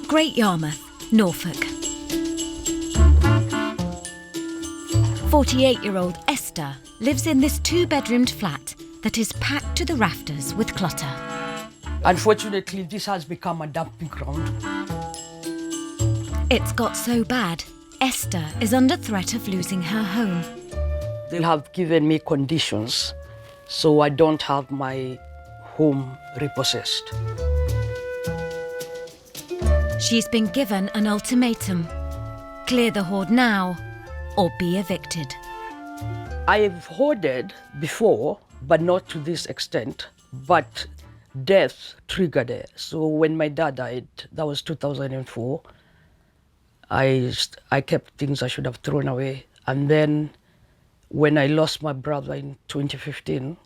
Great Yarmouth, Norfolk. 48-year-old Esther lives in this 2-bedroomed flat that is packed to the rafters with clutter. Unfortunately, this has become a dumping ground. It's got so bad, Esther is under threat of losing her home. They have given me conditions, so I don't have my home repossessed. She's been given an ultimatum. Clear the hoard now or be evicted. I've hoarded before, but not to this extent. But death triggered it. So when my dad died, that was 2004, I kept things I should have thrown away. And then when I lost my brother in 2015,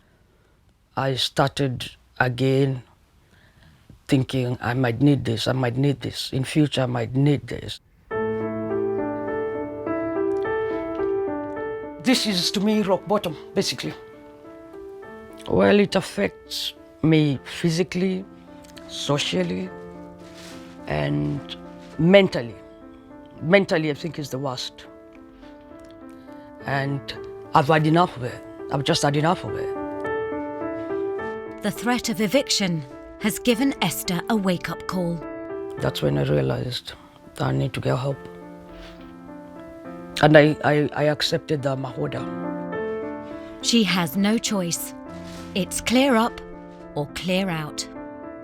I started again thinking I might need this, in future I might need this. This is, to me, rock bottom, basically. Well, it affects me physically, socially, and mentally. Mentally, I think is the worst. And I've had enough of it. I've just had enough of it. The threat of eviction has given Esther a wake-up call. That's when I realized I need to get help. And I accepted that I'm a hoarder. She has no choice. It's clear up or clear out.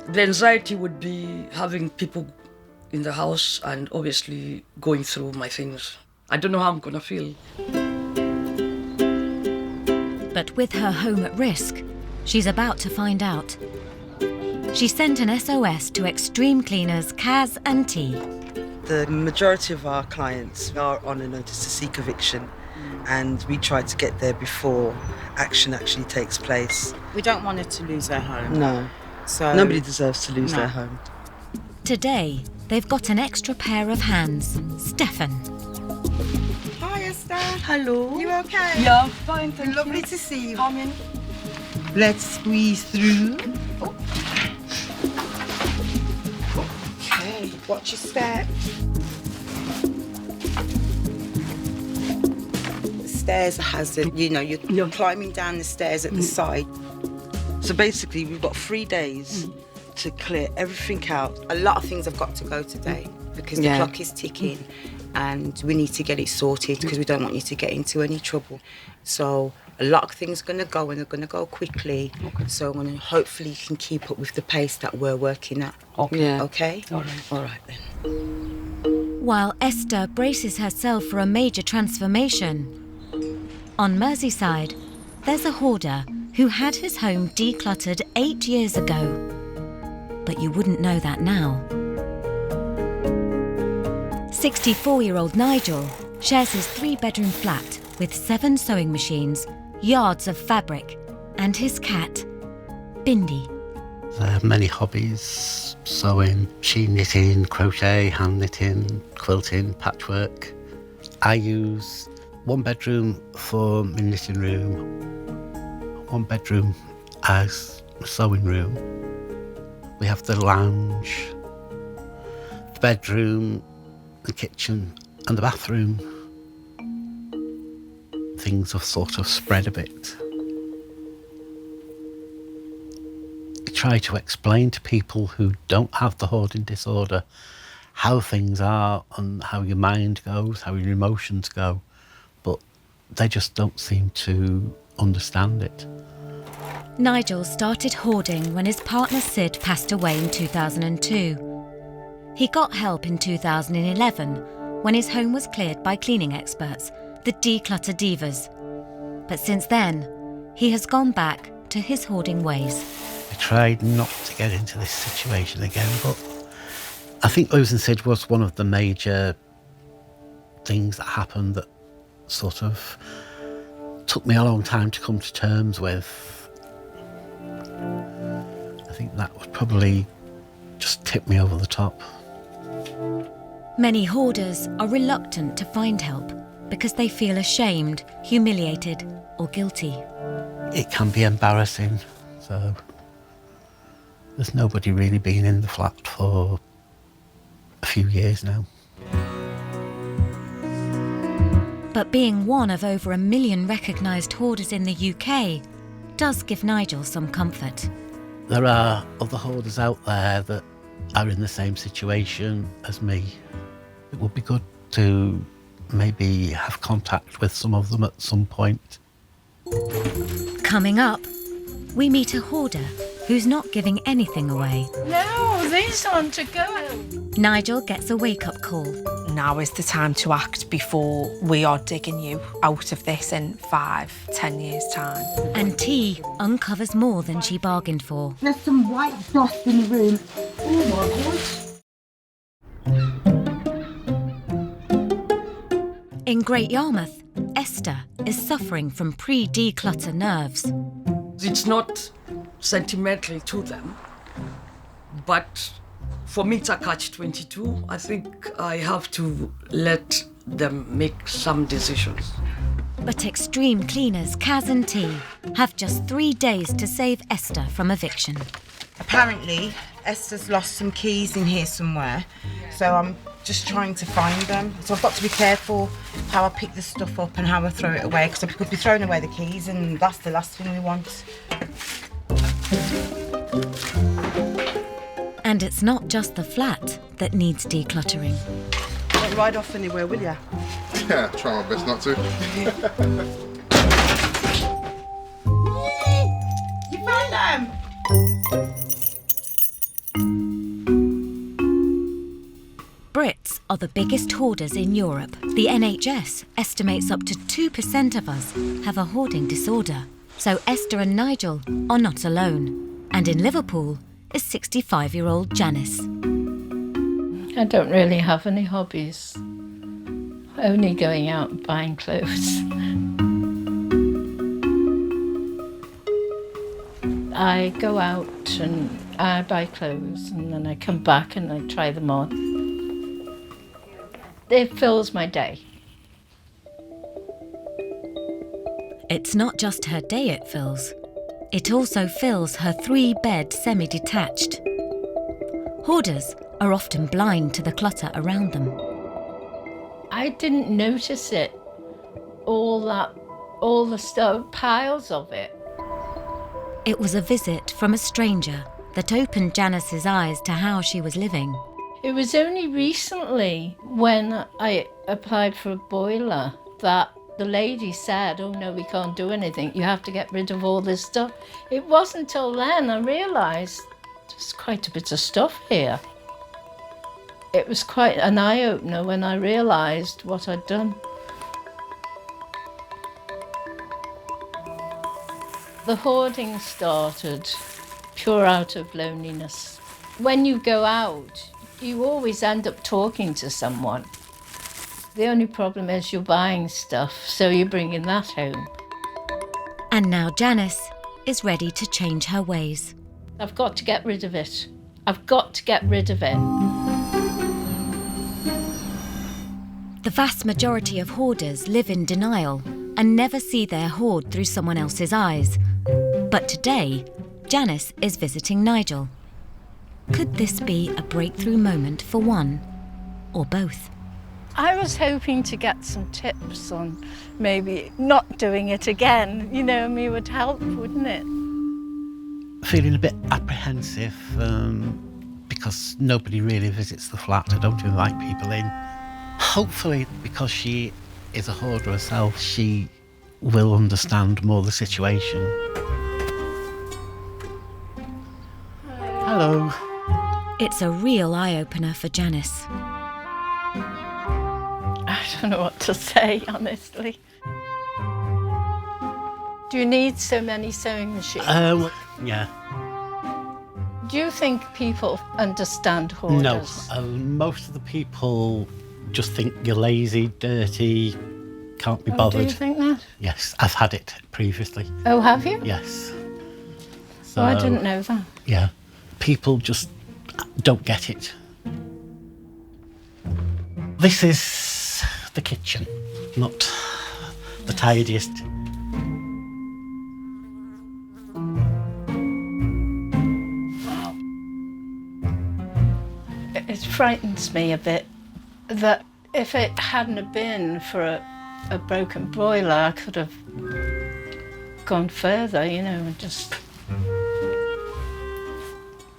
The anxiety would be having people in the house and obviously going through my things. I don't know how I'm gonna feel. But with her home at risk, she's about to find out. She sent an SOS to extreme cleaners Kaz and T. The majority of our clients are on a notice to seek eviction, and we try to get there before action actually takes place. We don't want her to lose her home. No. So nobody deserves to lose their home. Today, they've got an extra pair of hands. Stefan. Hi, Esther. Hello. You okay? Yeah, fine, thank Lovely you. to see you. Come in. Let's squeeze through. Okay, watch your step. The stairs are hazard. You know, you're climbing down the stairs at the side. So basically, we've got 3 days to clear everything out. A lot of things have got to go today because the clock is ticking and we need to get it sorted because we don't want you to get into any trouble. So a lot of things are going to go and they're going to go quickly. Okay. So hopefully you can keep up with the pace that we're working at. Okay. Yeah. Okay? All right then. While Esther braces herself for a major transformation, on Merseyside, there's a hoarder who had his home decluttered 8 years ago. But you wouldn't know that now. 64-year-old Nigel shares his 3-bedroom flat with 7 sewing machines, yards of fabric, and his cat, Bindi. I have many hobbies: sewing, machine knitting, crochet, hand knitting, quilting, patchwork. I use 1 bedroom for my knitting room, 1 bedroom as a sewing room. We have the lounge, the bedroom, the kitchen and the bathroom. Things have sort of spread a bit. I try to explain to people who don't have the hoarding disorder how things are and how your mind goes, how your emotions go, but they just don't seem to understand it. Nigel started hoarding when his partner Sid passed away in 2002. He got help in 2011 when his home was cleared by cleaning experts, the Declutter Divas. But since then, he has gone back to his hoarding ways. I tried not to get into this situation again, but I think losing Sid was one of the major things that happened that sort of took me a long time to come to terms with. I think that would probably just tip me over the top. Many hoarders are reluctant to find help because they feel ashamed, humiliated, or guilty. It can be embarrassing, so there's nobody really been in the flat for a few few years now. But being one of over 1 million recognised hoarders in the UK does give Nigel some comfort. There are other hoarders out there that are in the same situation as me. It would be good to maybe have contact with some of them at some point. Coming up, we meet a hoarder who's not giving anything away. No, these aren't to go. Nigel gets a wake-up call. Now is the time to act before we are digging you out of this in 5-10 years' time. And T uncovers more than she bargained for. There's some white dust in the room. In Great Yarmouth, Esther is suffering from pre-declutter nerves. It's not sentimental to them, but for me it's a catch-22. I think I have to let them make some decisions. But extreme cleaners Kaz and T have just 3 days to save Esther from eviction. Apparently, Esther's lost some keys in here somewhere, so I'm just trying to find them. So I've got to be careful how I pick the stuff up and how I throw it away, because I could be throwing away the keys, and that's the last thing we want. And it's not just the flat that needs decluttering. Don't ride off anywhere, will ya? Yeah, try my best not to. You found them? Brits are the biggest hoarders in Europe. The NHS estimates up to 2% of us have a hoarding disorder. So Esther and Nigel are not alone. And in Liverpool is 65-year-old Janice. I don't really have any hobbies. Only going out and buying clothes. I go out and I buy clothes and then I come back and I try them on. It fills my day. It's not just her day it fills. It also fills her 3-bed semi-detached. Hoarders are often blind to the clutter around them. I didn't notice it. All the stuff, piles of it. It was a visit from a stranger that opened Janice's eyes to how she was living. It was only recently when I applied for a boiler that the lady said, oh no, we can't do anything. You have to get rid of all this stuff. It wasn't until then I realised there's quite a bit of stuff here. It was quite an eye-opener when I realised what I'd done. The hoarding started pure out of loneliness. When you go out, you always end up talking to someone. The only problem is you're buying stuff, so you're bringing that home. And now Janice is ready to change her ways. I've got to get rid of it. I've got to get rid of it. The vast majority of hoarders live in denial and never see their hoard through someone else's eyes. But today, Janice is visiting Nigel. Could this be a breakthrough moment for one or both? I was hoping to get some tips on maybe not doing it again. You know, me would help, wouldn't it? Feeling a bit apprehensive because nobody really visits the flat. I don't invite people in. Hopefully, because she is a hoarder herself, she will understand more the situation. Hello. It's a real eye-opener for Janice. I don't know what to say, honestly. Do you need so many sewing machines? Yeah. Do you think people understand hoarders? No, most of the people just think you're lazy, dirty, can't be bothered. Do you think that? Yes, I've had it previously. Oh, have you? Yes. So, Oh, I didn't know that. Yeah, people just don't get it. This is the kitchen, not the tidiest. It frightens me a bit that if it hadn't have been for a broken boiler, I could have gone further, you know, and just...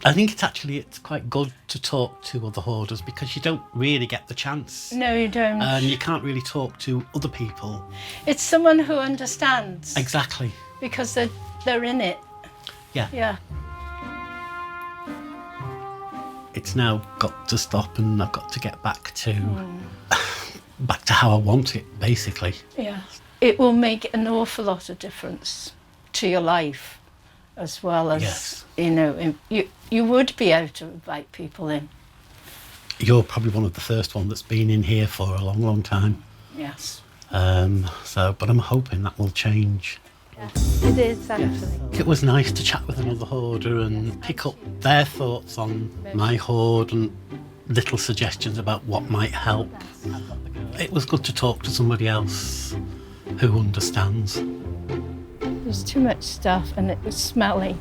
I think it's quite good to talk to other hoarders because you don't really get the chance. No, you don't. And you can't really talk to other people. It's someone who understands. Exactly. Because they're in it. Yeah. Yeah. It's now got to stop, and I've got to get back to how I want it, basically. Yeah. It will make an awful lot of difference to your life, as well as, yes. You know, you would be able to invite people in. You're probably one of the first one that's been in here for a long, long time. Yes. But I'm hoping that will change. Yes, it is, actually. It was nice to chat with another hoarder and pick up their thoughts on my hoard and little suggestions about what might help. It was good to talk to somebody else who understands. There's too much stuff and it was smelly,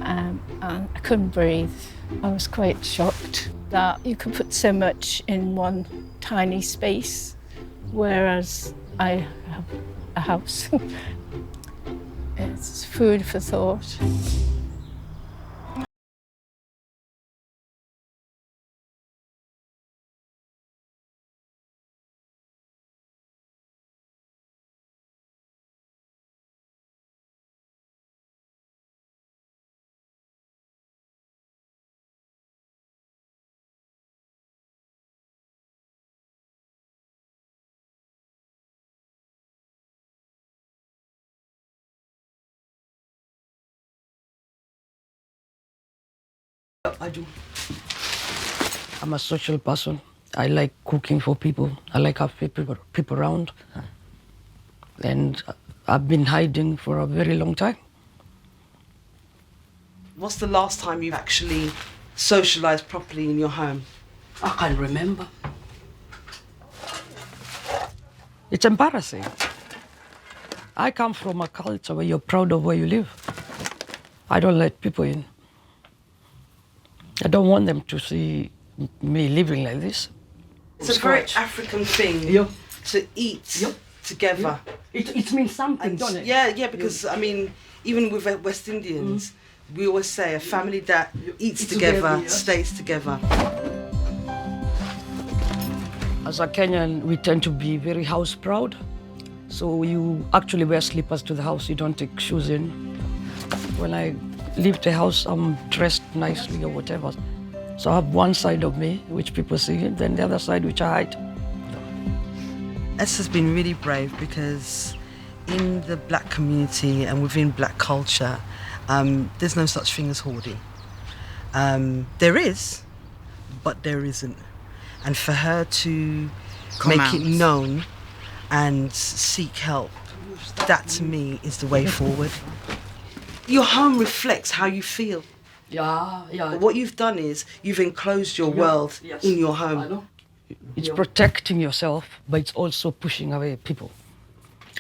and I couldn't breathe. I was quite shocked that you could put so much in one tiny space, whereas I have a house. It's food for thought. I do. I'm a social person. I like cooking for people. I like have people around. And I've been hiding for a very long time. What's the last time you've actually socialised properly in your home? I can't remember. It's embarrassing. I come from a culture where you're proud of where you live. I don't let people in. I don't want them to see me living like this. It's a very African thing to eat together. It means something, doesn't it? Yeah, because I mean, even with West Indians, we always say a family that eats together stays together. As a Kenyan, we tend to be very house proud. So you actually wear slippers to the house, you don't take shoes in. When I leave the house, I'm dressed nicely or whatever. So I have one side of me, which people see, then the other side, which I hide. Esther's been really brave because in the black community and within black culture, there's no such thing as hoarding. There is, but there isn't. And for her to make it known and seek help, that to me is the way forward. Your home reflects how you feel. Yeah. What you've done is you've enclosed your world in your home. I know. It's protecting yourself, but it's also pushing away people.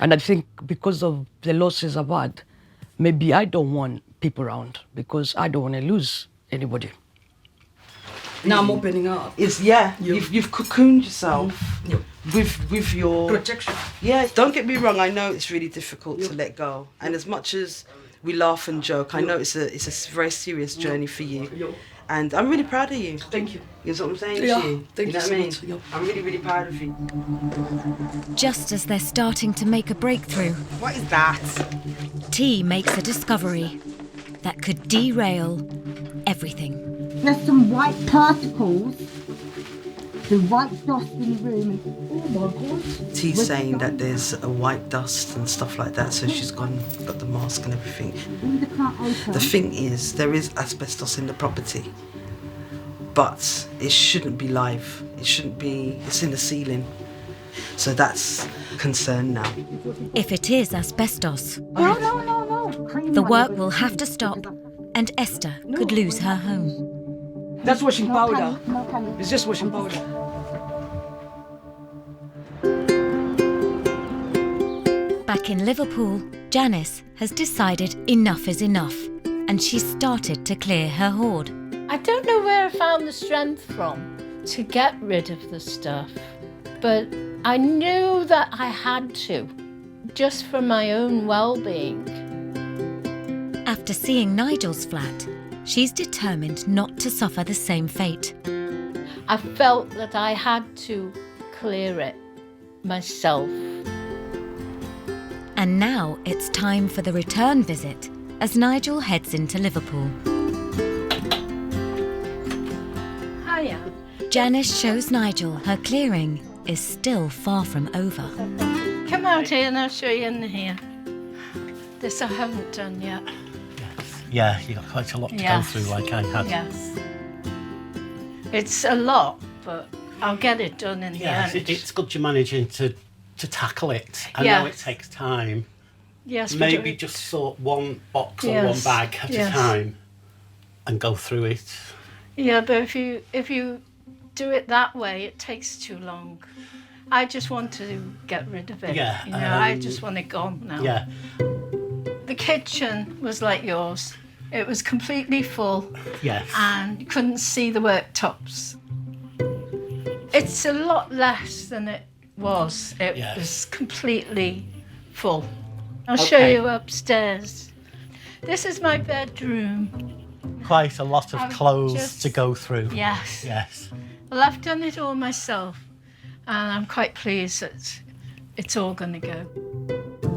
And I think because of the losses I've had, maybe I don't want people around because I don't want to lose anybody. Now I'm opening up. You've cocooned yourself with your protection. Yeah, don't get me wrong, I know it's really difficult to let go. And as much as we laugh and joke, I know it's a very serious journey for you. And I'm really proud of you. Thank you. You know what I'm saying to you? Thank you know so what I much. mean? I'm really, really proud of you. Just as they're starting to make a breakthrough, What is that? T makes a discovery that could derail everything. There's some white particles, the white dust in the room. Oh my God. T's saying that there's a white dust and stuff like that, so she's got the mask and everything. The can't open. The thing is, there is asbestos in the property, but it shouldn't be live. It shouldn't be, it's in the ceiling. So that's a concern now. If it is asbestos, No. Clean the one. work will have to stop and Esther could lose her home. That's washing powder. No panic. It's just washing powder. Back in Liverpool, Janice has decided enough is enough and she's started to clear her hoard. I don't know where I found the strength from to get rid of the stuff, but I knew that I had to, just for my own well-being. After seeing Nigel's flat, she's determined not to suffer the same fate. I felt that I had to clear it myself. And now it's time for the return visit as Nigel heads into Liverpool. Hiya. Janice shows Nigel her clearing is still far from over. Come out here and I'll show you in here. This I haven't done yet. Yeah, you've got quite a lot to go through like I had. Yes. It's a lot, but I'll get it done in the end. It's good you're managing to tackle it. I know it takes time. Yes, Maybe just sort one box or one bag at a time and go through it. Yeah, but if you do it that way, it takes too long. I just want to get rid of it. Yeah, you know, I just want it gone now. Yeah. The kitchen was like yours. It was completely full. Yes. And you couldn't see the worktops. It's a lot less than it was. It was completely full. I'll show you upstairs. This is my bedroom. Quite a lot of clothes to go through. Yes. Yes. Well, I've done it all myself, and I'm quite pleased that it's all going to go.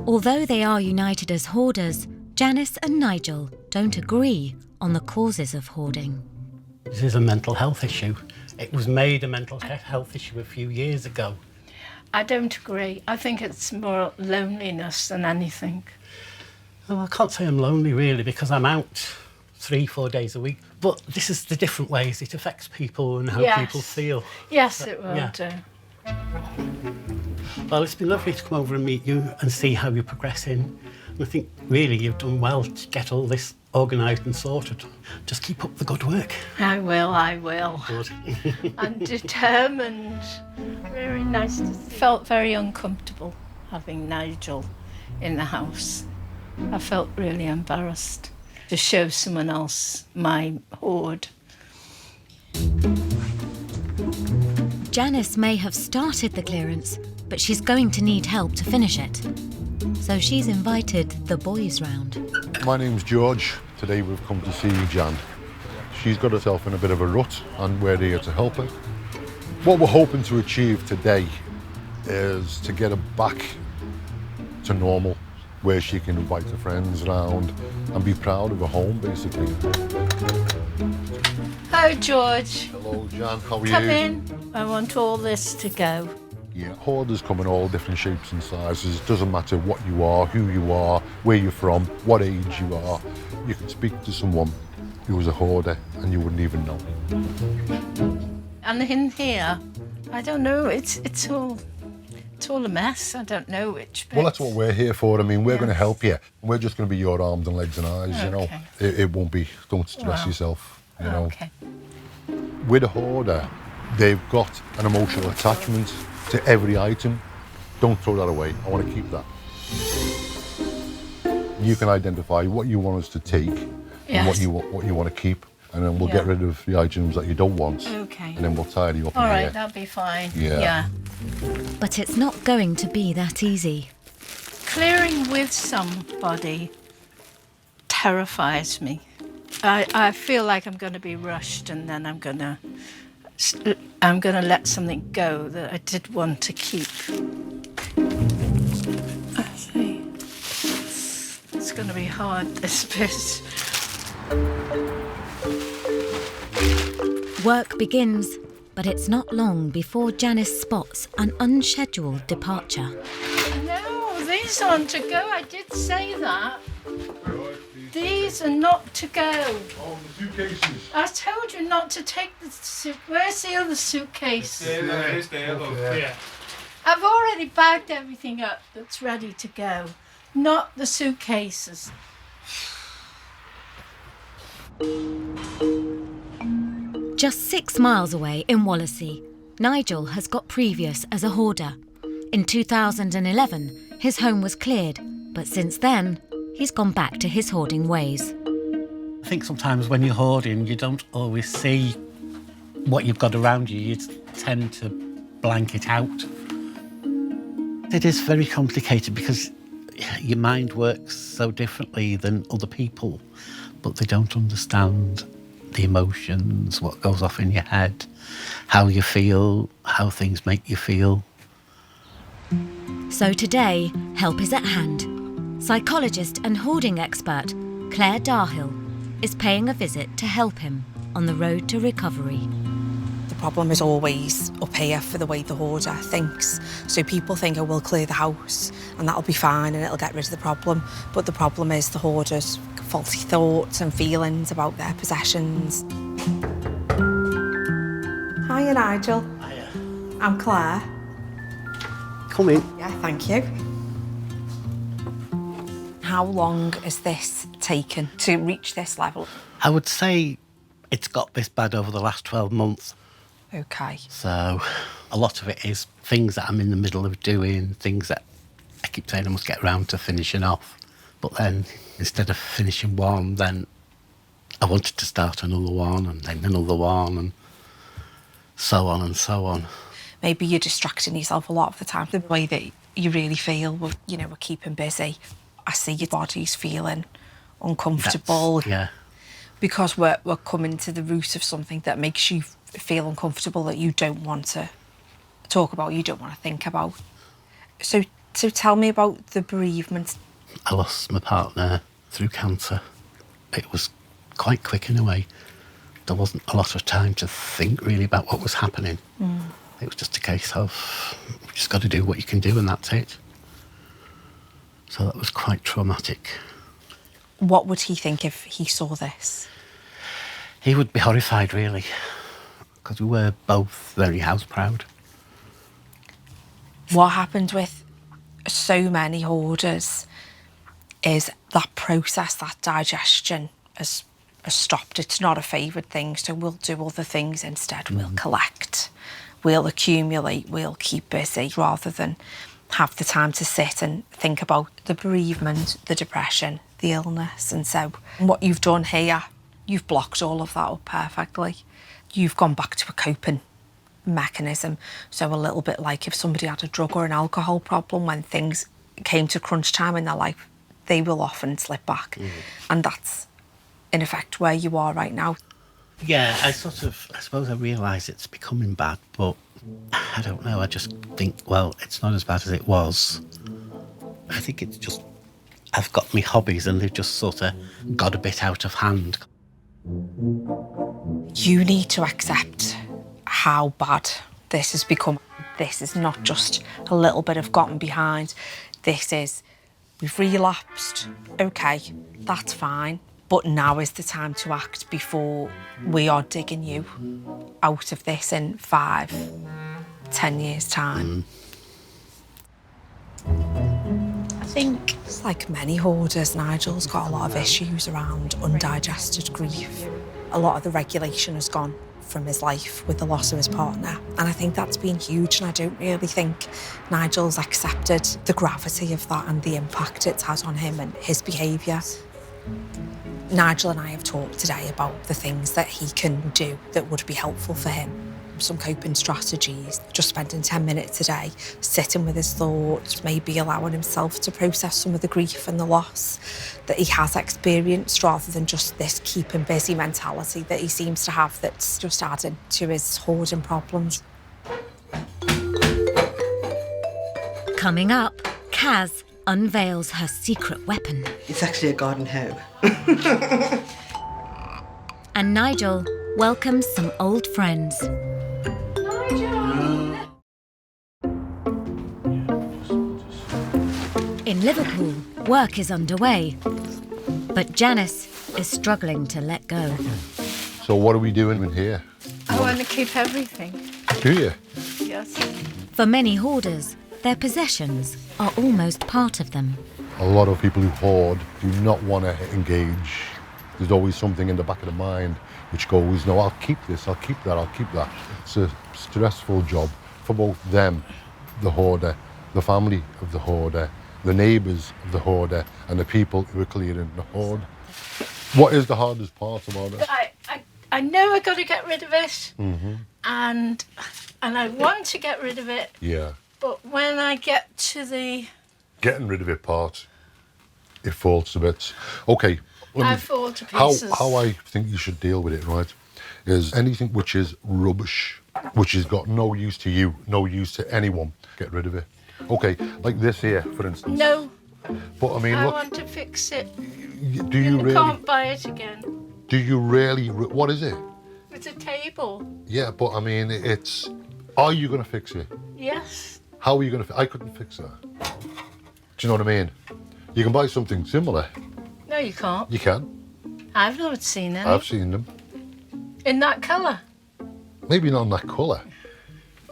Although they are united as hoarders, Janice and Nigel don't agree on the causes of hoarding. This is a mental health issue. It was made a mental health issue a few years ago. I don't agree. I think it's more loneliness than anything. Well, I can't say I'm lonely really because I'm out 3-4 days a week. But this is the different ways it affects people and how people feel. Yes, it will do. Well, it's been lovely to come over and meet you and see how you're progressing. And I think really you've done well to get all this organised and sorted. Just keep up the good work. I will. Good. I'm determined. Very nice. Felt very uncomfortable having Nigel in the house. I felt really embarrassed to show someone else my hoard. Janice may have started the clearance, but she's going to need help to finish it. So she's invited the boys round. My name's George. Today we've come to see Jan. She's got herself in a bit of a rut and we're here to help her. What we're hoping to achieve today is to get her back to normal, where she can invite her friends round and be proud of her home, basically. Hi, George. Hello, Jan. How are you? Come in. I want all this to go. Yeah, hoarders come in all different shapes and sizes. It doesn't matter what you are, who you are, where you're from, what age you are. You can speak to someone who was a hoarder and you wouldn't even know. And in here, I don't know, it's all a mess. I don't know which bit. Well, that's what we're here for. I mean, we're going to help you. We're just going to be your arms and legs and eyes, you know. It won't be, don't stress yourself, you know. Okay. With a hoarder, they've got an emotional attachment to every item. Don't throw that away. I want to keep that. You can identify what you want us to take and what you want to keep, and then we'll get rid of the items that you don't want. Okay. And then we'll tidy up. All right, that'll be fine. Yeah. But it's not going to be that easy. Clearing with somebody terrifies me. I feel like I'm going to be rushed, and then I'm going to let something go that I did want to keep. I see. It's going to be hard, this bit. Work begins, but it's not long before Janice spots an unscheduled departure. No, these aren't to go. I did say that. These are not to go. Oh, the suitcases. I told you not to take the suit. Where's the other suitcase? It's there, look. Yeah. I've already bagged everything up that's ready to go, not the suitcases. Just 6 miles away in Wallasey, Nigel has got previous as a hoarder. In 2011, his home was cleared, but since then, he's gone back to his hoarding ways. I think sometimes when you're hoarding, you don't always see what you've got around you. You tend to blank it out. It is very complicated because your mind works so differently than other people, but they don't understand the emotions, what goes off in your head, how you feel, how things make you feel. So today, help is at hand. Psychologist and hoarding expert Claire Darhill is paying a visit to help him on the road to recovery. The problem is always up here for the way the hoarder thinks. So people think, oh, we'll clear the house and that'll be fine and it'll get rid of the problem. But the problem is the hoarder's faulty thoughts and feelings about their possessions. Hiya, Nigel. Hiya. I'm Claire. Come in. Yeah, thank you. How long has this taken to reach this level? I would say it's got this bad over the last 12 months. Okay. So a lot of it is things that I'm in the middle of doing, things that I keep saying I must get around to finishing off. But then instead of finishing one, then I wanted to start another one and then another one and so on and so on. Maybe you're distracting yourself a lot of the time. The way that you really feel, we're keeping busy. I see your body's feeling uncomfortable. Yeah. Because we're coming to the root of something that makes you feel uncomfortable, that you don't want to talk about, you don't want to think about. So tell me about the bereavement. I lost my partner through cancer. It was quite quick in a way. There wasn't a lot of time to think really about what was happening. It was just a case of, you just got to do what you can do and that's it. So that was quite traumatic. What would he think if he saw this? He would be horrified, really, because we were both very house proud. What happened with so many hoarders is that process, that digestion has stopped. It's not a favoured thing, so we'll do other things instead. We'll collect, we'll accumulate, we'll keep busy, rather than have the time to sit and think about the bereavement, the depression, the illness. And so what you've done here, you've blocked all of that up perfectly. You've gone back to a coping mechanism. So a little bit like if somebody had a drug or an alcohol problem, when things came to crunch time in their life, they will often slip back. And that's, in effect, where you are right now. Yeah, I suppose I realise it's becoming bad, but I don't know. I just think, well, it's not as bad as it was. I think it's just, I've got my hobbies and they've just sort of got a bit out of hand. You need to accept how bad this has become. This is not just a little bit of gotten behind. This is, we've relapsed. OK, that's fine. But now is the time to act before we are digging you out of this in 5, 10 years' time. I think it's like many hoarders, Nigel's got a lot of issues around undigested grief. A lot of the regulation has gone from his life with the loss of his partner. And I think that's been huge, and I don't really think Nigel's accepted the gravity of that and the impact it has on him and his behaviour. Nigel and I have talked today about the things that he can do that would be helpful for him. Some coping strategies, just spending 10 minutes a day, sitting with his thoughts, maybe allowing himself to process some of the grief and the loss that he has experienced, rather than just this keep him busy mentality that he seems to have that's just added to his hoarding problems. Coming up, Kaz unveils her secret weapon. It's actually a garden hoe. And Nigel welcomes some old friends. In Liverpool, work is underway, but Janice is struggling to let go. So what are we doing in here? I want to keep everything. Do you? Yes. For many hoarders, their possessions are almost part of them. A lot of people who hoard do not want to engage. There's always something in the back of the mind which goes, no, I'll keep this, I'll keep that, I'll keep that. It's a stressful job for both them, the hoarder, the family of the hoarder, the neighbours of the hoarder, and the people who are clearing the hoard. What is the hardest part about it? I know I got to get rid of it, and I want to get rid of it. Yeah. But when I get to the Getting rid of it part, it falls to bits. Okay. I fall to pieces. How I think you should deal with it, right, is anything which is rubbish, which has got no use to you, no use to anyone, get rid of it. Okay, like this here, for instance. No. But I mean, I look. want to fix it. Do you really? Can't buy it again. Do you really? What is it? It's a table. Yeah, but I mean, it's. Are you going to fix it? Yes. How are you going to? I couldn't fix that. Do you know what I mean? You can buy something similar. No, you can't. You can. I've not seen any. I've seen them. In that colour. Maybe not in that colour.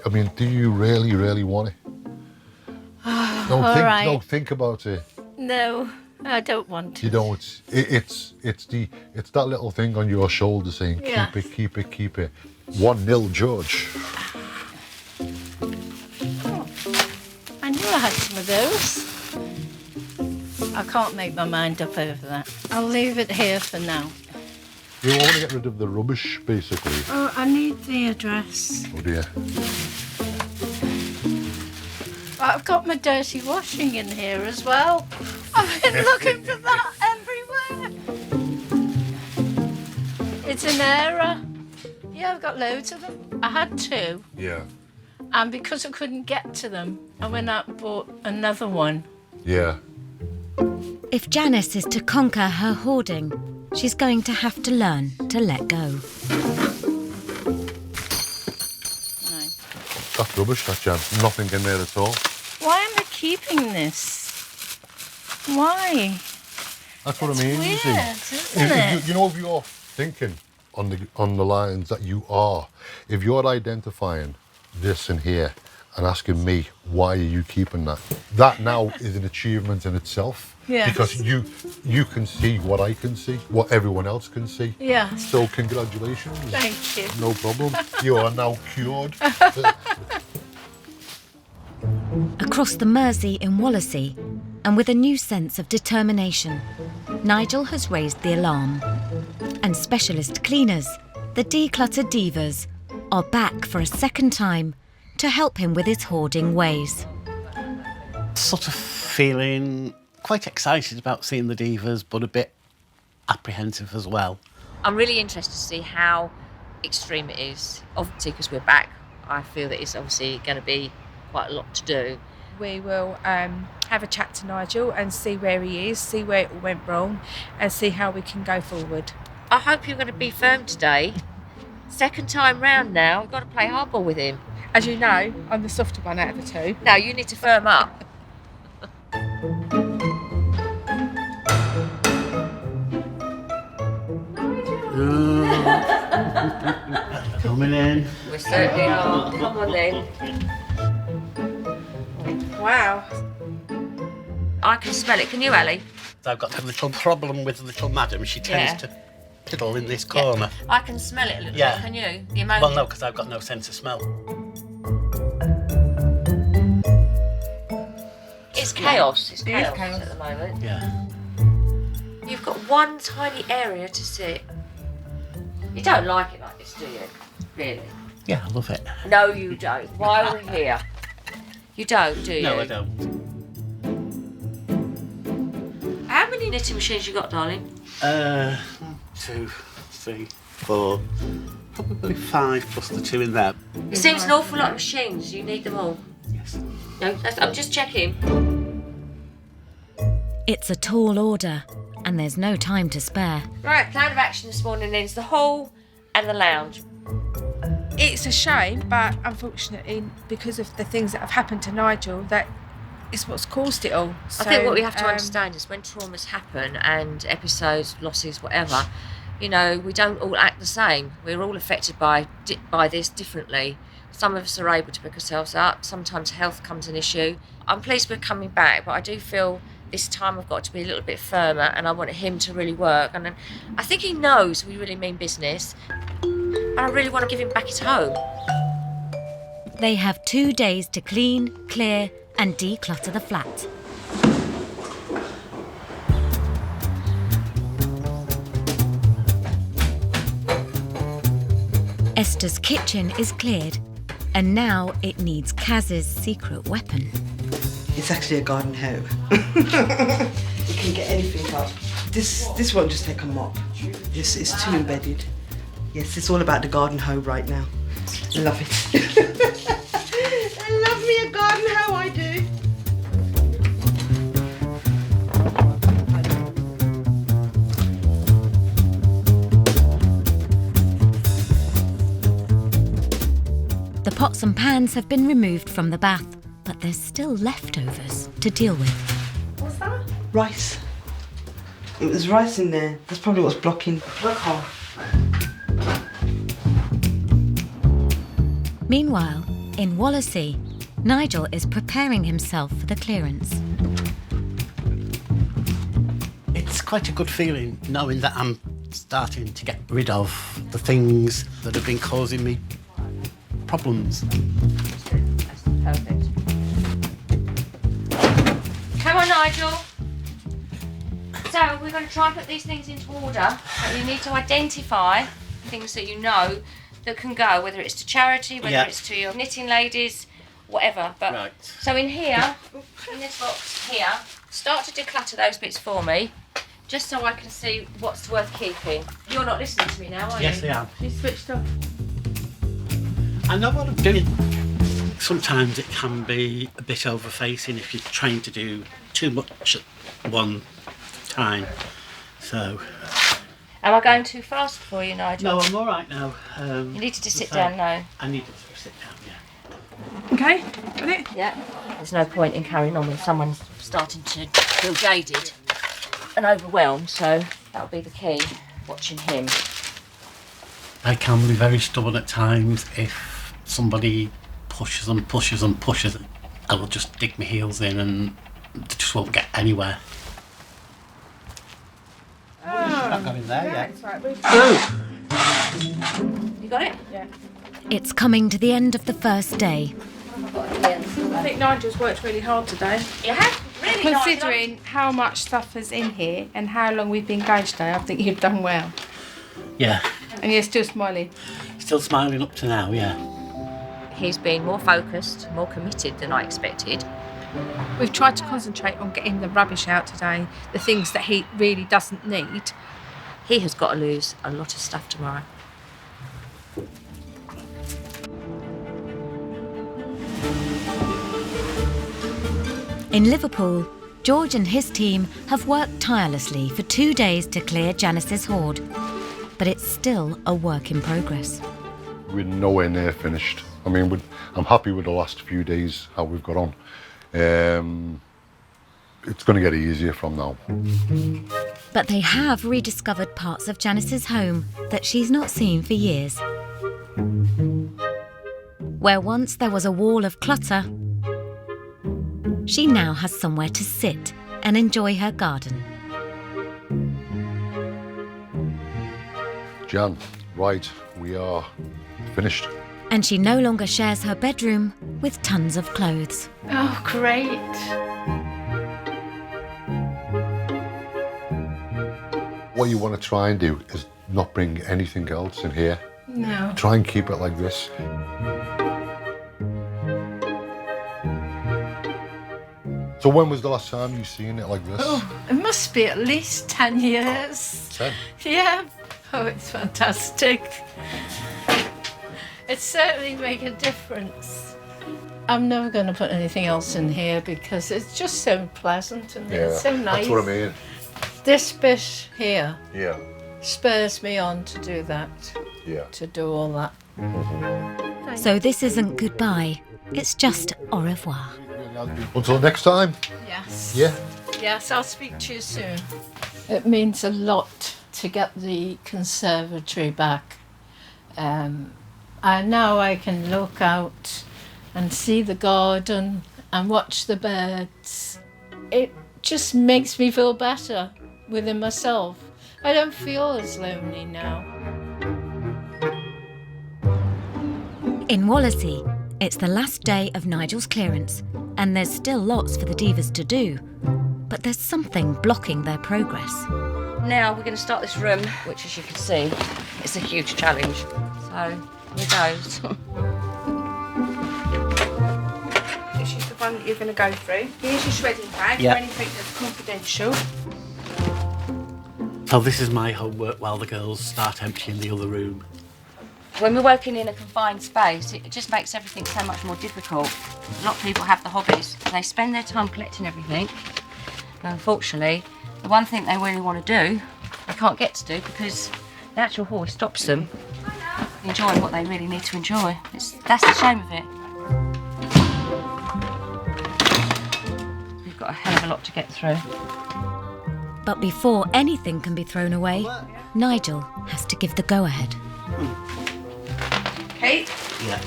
I mean, do you really, really want it? Don't think about it. No, I don't want to. You don't. It's that little thing on your shoulder saying, Yeah. keep it, keep it, keep it. 1-0 George. I knew I had some of those. I can't make my mind up over that. I'll leave it here for now. You want to get rid of the rubbish, basically. Oh, I need the address. Oh dear. I've got my dirty washing in here as well. I've been looking for that everywhere. It's an error. Yeah, I've got loads of them. I had 2. Yeah. And because I couldn't get to them, I went out and bought another one. Yeah. If Janice is to conquer her hoarding, she's going to have to learn to let go. No. That's rubbish, that Jan. Nothing in there at all. Why am I keeping this? Why? That's what I mean. Weird, you see. isn't it? You know, if you're thinking on the lines that you are, if you're identifying this in here and asking me, why are you keeping that? That now is an achievement in itself. Yes. Because you can see what I can see, what everyone else can see. Yeah. So congratulations. Thank you. No problem. You are now cured. Across the Mersey in Wallasey, and with a new sense of determination, Nigel has raised the alarm. And specialist cleaners, the decluttered divas, are back for a second time to help him with his hoarding ways. Sort of feeling quite excited about seeing the divas, but a bit apprehensive as well. I'm really interested to see how extreme it is. Obviously, because we're back, I feel that it's obviously going to be quite a lot to do. We will have a chat to Nigel and see where he is, see where it all went wrong, and see how we can go forward. I hope you're going to be firm today. Second time round now, you've got to play hardball with him. As you know, I'm the softer one out of the 2. No, you need to firm up. Coming in. We certainly are. Come on then. Wow. I can smell it. Can you, Ali? I've got a little problem with little madam. She tends to piddle in this corner. I can smell it a little bit. Can you? The ammonia. Well, no, because I've got no sense of smell. It's chaos. It's chaos at the moment. Yeah. You've got one tiny area to sit. You don't like it like this, do you? Really? Yeah, I love it. No, you don't. Why are we here? You don't, do you? No, I don't. How many knitting machines you got, darling? 2, 3, 4, probably 5 plus the 2 in there. It seems an awful lot of machines. You need them all. Yes. No, I'm just checking. It's a tall order, and there's no time to spare. Right, plan of action this morning is the hall and the lounge. It's a shame, but unfortunately, because of the things that have happened to Nigel, that is what's caused it all. So, I think what we have to understand is when traumas happen and episodes, losses, whatever, you know, we don't all act the same. We're all affected by this differently. Some of us are able to pick ourselves up. Sometimes health comes an issue. I'm pleased we're coming back, but I do feel this time I've got to be a little bit firmer, and I want him to really work. And I think he knows we really mean business, and I really want to give him back his home. They have 2 days to clean, clear, and declutter the flat. Esther's kitchen is cleared, and now it needs Kaz's secret weapon. It's actually a garden hoe. You can get anything up. This won't just take a mop. It's too embedded. Yes, it's all about the garden hoe right now. Love it. I love me a garden hoe, I do. The pots and pans have been removed from the bath, but there's still leftovers to deal with. What's that? Rice. It was rice in there. That's probably what's blocking. Work hard. Meanwhile, in Wallasey, Nigel is preparing himself for the clearance. It's quite a good feeling knowing that I'm starting to get rid of the things that have been causing me problems. Perfect. Come on, Nigel. So we're going to try and put these things into order. But you need to identify things that you know that can go, whether it's to charity, whether it's to your knitting ladies, whatever. But right. So in here, in this box here, start to declutter those bits for me, just so I can see what's worth keeping. You're not listening to me now, are you? Yes, I am. You switched off. I know what I'm doing. Sometimes it can be a bit overfacing if you're trying to do too much at one time. So. Am I going too fast for you, Nigel? No, I'm all right now. You need to just sit down now. I need to sit down, yeah. Okay, got it? Yeah. There's no point in carrying on when someone's starting to feel jaded and overwhelmed, so that'll be the key, watching him. I can be very stubborn at times. If somebody pushes and pushes and pushes, I will just dig my heels in and they just won't get anywhere. She's not got in there yet. You got it? Yeah. It's coming to the end of the first day. I think Nigel's worked really hard today. You have? Really? Considering how much stuff is in here and how long we've been engaged today, I think you've done well. Yeah. And you're still smiling. Still smiling up to now, yeah. He's been more focused, more committed than I expected. We've tried to concentrate on getting the rubbish out today, the things that he really doesn't need. He has got to lose a lot of stuff tomorrow. In Liverpool, George and his team have worked tirelessly for 2 days to clear Janice's hoard. But it's still a work in progress. We're nowhere near finished. I mean, I'm happy with the last few days, how we've got on. It's going to get easier from now. But they have rediscovered parts of Janice's home that she's not seen for years. Where once there was a wall of clutter, she now has somewhere to sit and enjoy her garden. Jan, right, we are finished. And she no longer shares her bedroom with tons of clothes. Oh, great. What you want to try and do is not bring anything else in here. No. Try and keep it like this. So when was the last time you seen it like this? Oh, it must be at least 10 years. 10? Yeah. Oh, it's fantastic. It certainly makes a difference. I'm never going to put anything else in here because it's just so pleasant and it's so nice. That's what I mean. This bit here Yeah. spurs me on to do that. Yeah. To do all that. So this isn't goodbye, it's just au revoir. Until next time. Yes. Yeah. Yes, I'll speak to you soon. It means a lot to get the conservatory back. And now I can look out and see the garden and watch the birds. It just makes me feel better within myself. I don't feel as lonely now. In Wallasey, it's the last day of Nigel's clearance, and there's still lots for the divas to do. But there's something blocking their progress. Now we're going to start this room, which as you can see, is a huge challenge. So Here goes. This is the one that you're going to go through. Here's your shredding bag Yeah. for anything that's confidential. So this is my homework while the girls start emptying the other room. When we're working in a confined space, it just makes everything so much more difficult. A lot of people have the hobbies. They spend their time collecting everything. And unfortunately, the one thing they really want to do, they can't get to do because the actual hoist stops them enjoying what they really need to enjoy. That's the shame of it. We've got a hell of a lot to get through. But before anything can be thrown away, Nigel has to give the go-ahead. Kate? Yeah.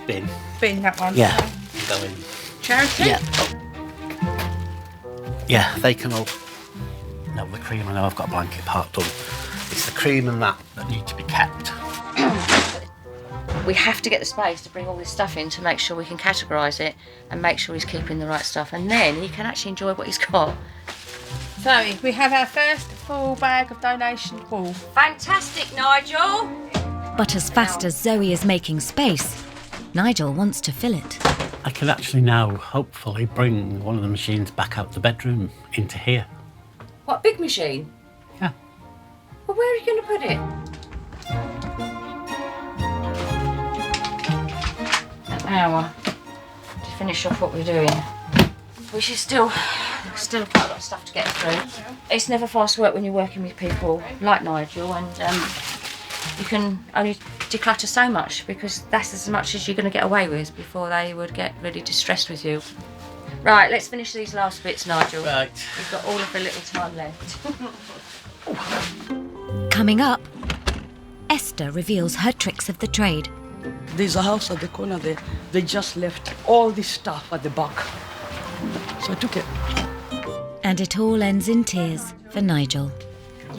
Bin. Bin, that one. Yeah. Go in. Charity? Yeah. Oh. Yeah, they can all... No, the cream, I know I've got a blanket part done. It's the cream and that need to be kept. We have to get the space to bring all this stuff in to make sure we can categorise it and make sure he's keeping the right stuff, and then he can actually enjoy what he's got. So, we have our first full bag of donation wool. Fantastic, Nigel! But as fast as Zoe is making space, Nigel wants to fill it. I can actually now, hopefully, bring one of the machines back out the bedroom into here. What, big machine? Yeah. Well, where are you going to put it? An hour to finish off what we're doing. Which is still quite a lot of stuff to get through. It's never fast work when you're working with people like Nigel, and you can only declutter so much because that's as much as you're going to get away with before they would get really distressed with you. Right, let's finish these last bits, Nigel. Right. We've got all of a little time left. Coming up, Esther reveals her tricks of the trade. There's a house at the corner there. They just left all this stuff at the back. So I took it. And it all ends in tears for Nigel.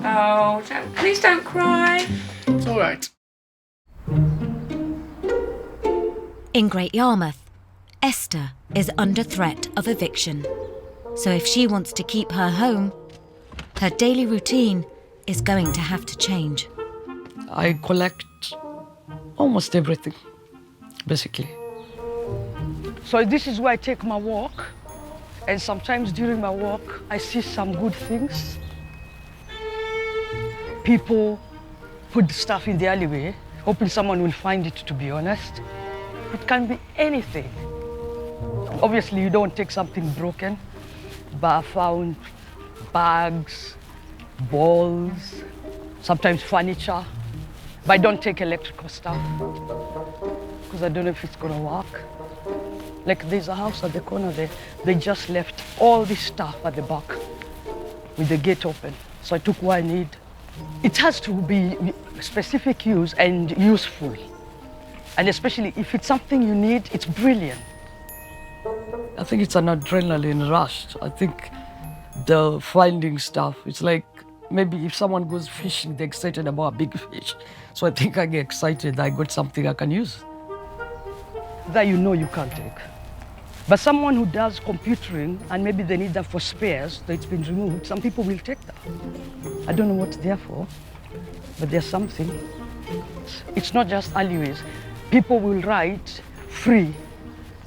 Oh, please don't cry. It's all right. In Great Yarmouth, Esther is under threat of eviction. So if she wants to keep her home, her daily routine is going to have to change. I collect almost everything, basically. So this is where I take my walk. And sometimes during my walk, I see some good things. People put stuff in the alleyway, hoping someone will find it, to be honest. It can be anything. Obviously, you don't take something broken, but I found bags, balls, sometimes furniture. But I don't take electrical stuff because I don't know if it's gonna work. Like there's a house at the corner there. They just left all this stuff at the back with the gate open. So I took what I need. It has to be specific use and useful. And especially if it's something you need, it's brilliant. I think it's an adrenaline rush. I think the finding stuff, it's like maybe if someone goes fishing, they're excited about a big fish. So I think I get excited that I got something I can use. That you know you can't take. But someone who does computering and maybe they need that for spares, that it's been removed, some people will take that. I don't know what they're for, but there's something. It's not just alleyways. People will write free.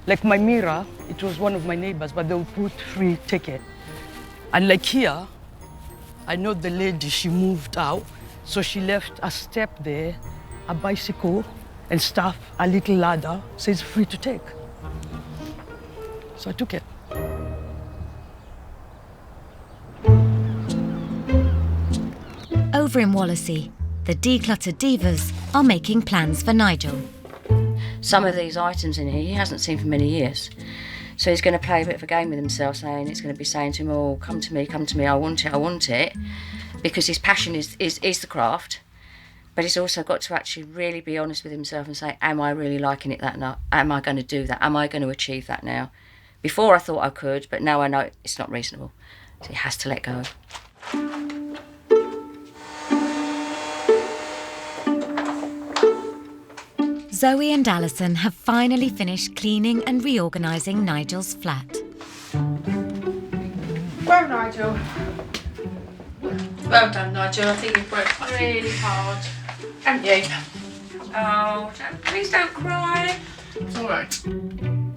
Like my mirror, it was one of my neighbors, but they'll put free ticket. And like here, I know the lady, she moved out, so she left a step there, a bicycle and stuff, a little ladder, says free to take. So I took it. Over in Wallasey, the decluttered divas are making plans for Nigel. Some of these items in here he hasn't seen for many years. So he's going to play a bit of a game with himself, saying it's going to be saying to him, oh, come to me, I want it, because his passion is the craft. But he's also got to actually really be honest with himself and say, am I really liking it that now? Am I going to do that? Am I going to achieve that now? Before I thought I could, but now I know it's not reasonable. So he has to let go. Zoe and Alison have finally finished cleaning and reorganising Nigel's flat. Well, Nigel, Well done, Nigel. I think you've worked really hard. Haven't you? Oh, please don't cry. It's all right.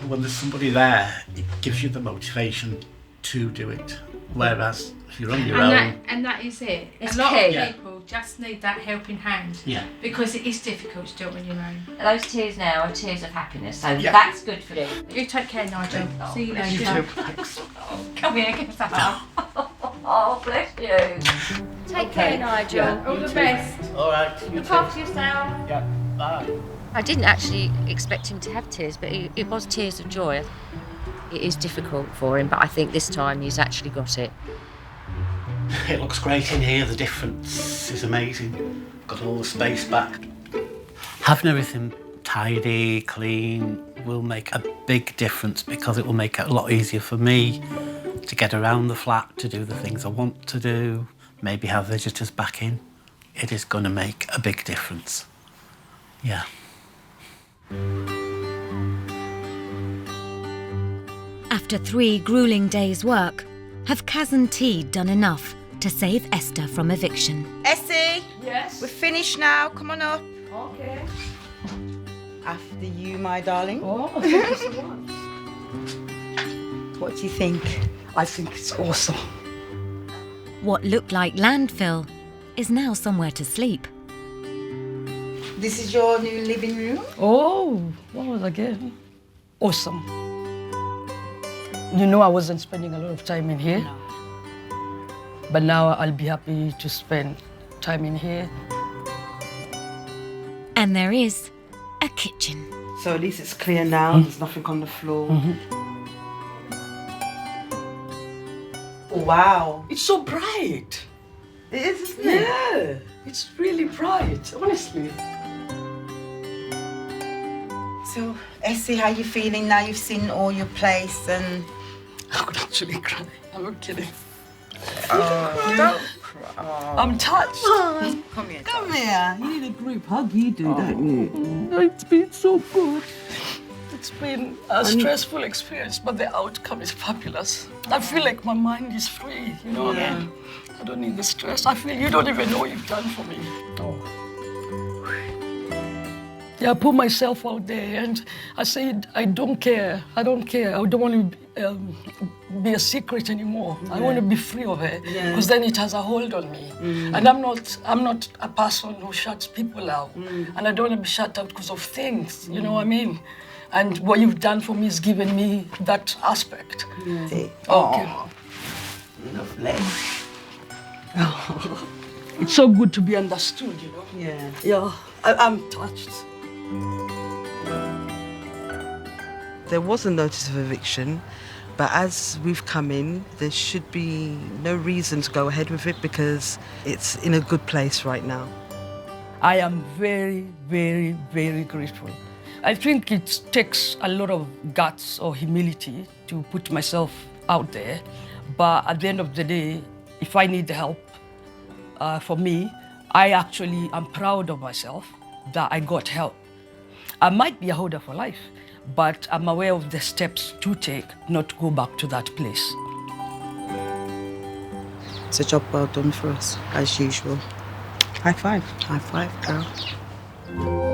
When there's somebody there, it gives you the motivation to do it. Whereas if you're on your own... And that is it. It's a lot key. of people just need that helping hand. Yeah. Because it is difficult to do it on your own. Those tears now are tears of happiness, so Yeah. that's good for them. You take care, Nigel. See you bless later. you. Oh, come here, give us a hug. Oh, bless you. Take care, Nigel. Yeah. All the best. All right. Look after yourself. Yeah. Bye. I didn't actually expect him to have tears, but it was tears of joy. It is difficult for him, but I think this time he's actually got it. It looks great in here. The difference is amazing. Got all the space back. Having everything tidy, clean will make a big difference because it will make it a lot easier for me to get around the flat, to do the things I want to do, maybe have visitors back in. It is going to make a big difference. Yeah. After 3 gruelling days' work, have Kaz and T done enough to save Esther from eviction? Essie, Yes? we're finished now. Come on up. Okay. After you, my darling. Oh, thank you so much. What do you think? I think it's awesome. What looked like landfill is now somewhere to sleep. This is your new living room? Oh, what was again? Awesome. You know, I wasn't spending a lot of time in here. No. But now I'll be happy to spend time in here. And there is a kitchen. So at least it's clear now. There's nothing on the floor. Oh, wow. It's so bright. It is, isn't it? Yeah, it's really bright, honestly. So, Essie, how you feeling now you've seen all your place and... I could actually cry. I'm not kidding. Don't cry. I'm touched. Come here. Come here. You need a group hug, you do, don't you? It's been so good. It's been a stressful experience, but the outcome is fabulous. I feel like my mind is free, you know what I mean? I don't need the stress. I feel you don't even know what you've done for me. Oh. Yeah, I put myself out there and I said, I don't care. I don't care. I don't want to be a secret anymore. I want to be free of it because then it has a hold on me. And I'm not a person who shuts people out. And I don't want to be shut out because of things, you know what I mean? And what you've done for me is given me that aspect. See? Okay. Lovely. Oh. It's so good to be understood, you know? Yeah. Yeah, I'm touched. There was a notice of eviction, but as we've come in, there should be no reason to go ahead with it because it's in a good place right now. I am very, very, very grateful. I think it takes a lot of guts or humility to put myself out there, but at the end of the day, if I need help, for me, I actually am proud of myself that I got help. I might be a hoarder for life, but I'm aware of the steps to take not to go back to that place. It's a job well done for us, as usual. High five. High five, girl.